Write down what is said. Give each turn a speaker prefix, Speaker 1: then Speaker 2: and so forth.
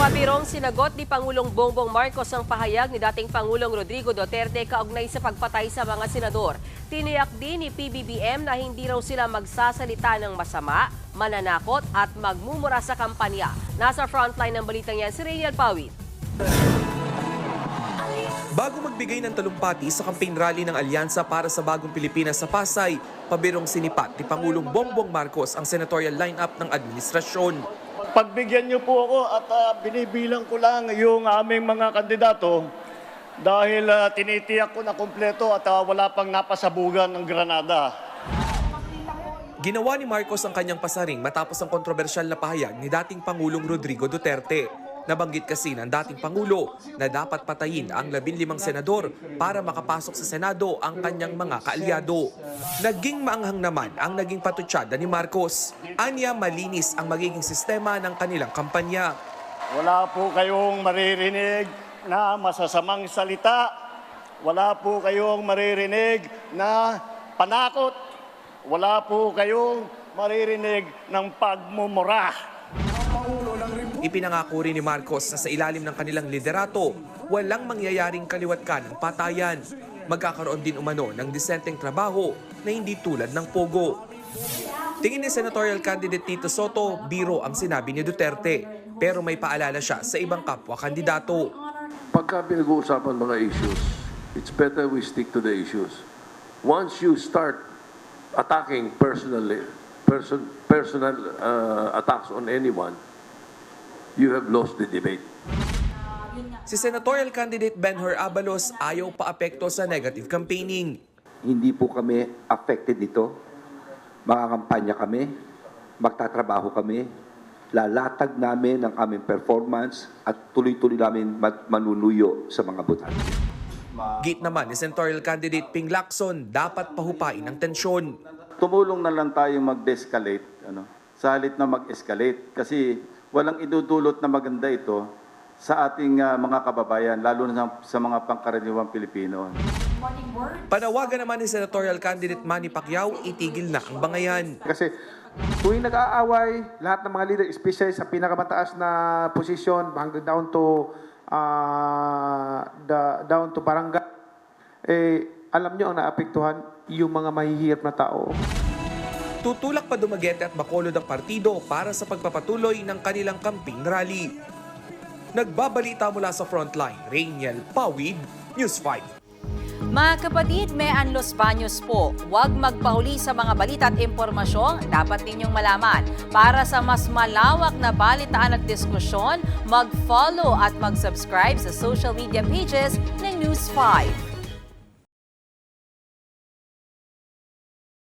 Speaker 1: Pabirong sinagot ni Pangulong Bongbong Marcos ang pahayag ni dating Pangulong Rodrigo Duterte kaugnay sa pagpatay sa mga senador. Tiniyak din ni PBBM na hindi raw sila magsasalita ng masama, mananakot at magmumura sa kampanya. Nasa frontline ng balitang yan si Rainiel Pawit.
Speaker 2: Bago magbigay ng talumpati sa campaign rally ng Alyansa para sa Bagong Pilipinas sa Pasay, pabirong sinipat ni Pangulong Bongbong Marcos ang senatorial lineup ng administrasyon.
Speaker 3: Pagbigyan niyo po ako at binibilang ko lang yung aming mga kandidato dahil tinitiyak ko na kumpleto at wala pang napasabugan ng granada.
Speaker 2: Ginawa ni Marcos ang kanyang pasaring matapos ang kontrobersyal na pahayag ni dating Pangulong Rodrigo Duterte. Nabanggit kasi ng dating Pangulo na dapat patayin ang 15 senador para makapasok sa Senado ang kanyang mga kaalyado. Naging maanghang naman ang naging patutsada ni Marcos. Anya malinis ang magiging sistema ng kanilang kampanya.
Speaker 3: Wala po kayong maririnig na masasamang salita. Wala po kayong maririnig na panakot. Wala po kayong maririnig ng pagmumura.
Speaker 2: Ipinangako rin ni Marcos na sa ilalim ng kanilang liderato, walang mangyayaring kaliwat ng patayan. Magkakaroon din umano ng disenteng trabaho na hindi tulad ng pogo. Tingin ni senatorial candidate Tito Soto, biro ang sinabi ni Duterte. Pero may paalala siya sa ibang kapwa-kandidato.
Speaker 4: Pagka pinag-uusapan mga issues, it's better we stick to the issues. Once you start attacking personal attacks on anyone, you have lost the debate.
Speaker 2: Si senatorial candidate Benhur Abalos ayaw paapekto sa negative campaigning.
Speaker 5: Hindi po kami affected dito. Makakampanya kami, magtatrabaho kami, lalatag namin ang aming performance at tuloy-tuloy namin manunuyo sa mga butante.
Speaker 2: Git naman ni senatorial candidate Ping Lacson, dapat pahupain ang tensyon.
Speaker 6: Tumulong na lang tayo mag-de-escalate, sa halit na mag-escalate. Kasi walang idudulot na maganda ito sa ating mga kababayan, lalo na sa mga pangkaraniwang Pilipino.
Speaker 2: Panawagan naman ni senatorial candidate Manny Pacquiao, itigil na ang bangayan.
Speaker 7: Kasi tuwing nag-aaway, lahat ng mga leader, especially sa pinakamataas na posisyon, hanggang down to barangay, alam nyo ang naapektuhan yung mga mahihirap na tao.
Speaker 2: Tutulak pa Dumaguete at Bacolod ang partido para sa pagpapatuloy ng kanilang campaign rally. Nagbabalita mula sa frontline, Rainiel Pawid, News 5.
Speaker 8: Mga kapatid, may Los Baños po. Huwag magpahuli sa mga balita at impormasyong dapat ninyong malaman. Para sa mas malawak na balitaan at diskusyon, mag-follow at mag-subscribe sa social media pages ng News 5.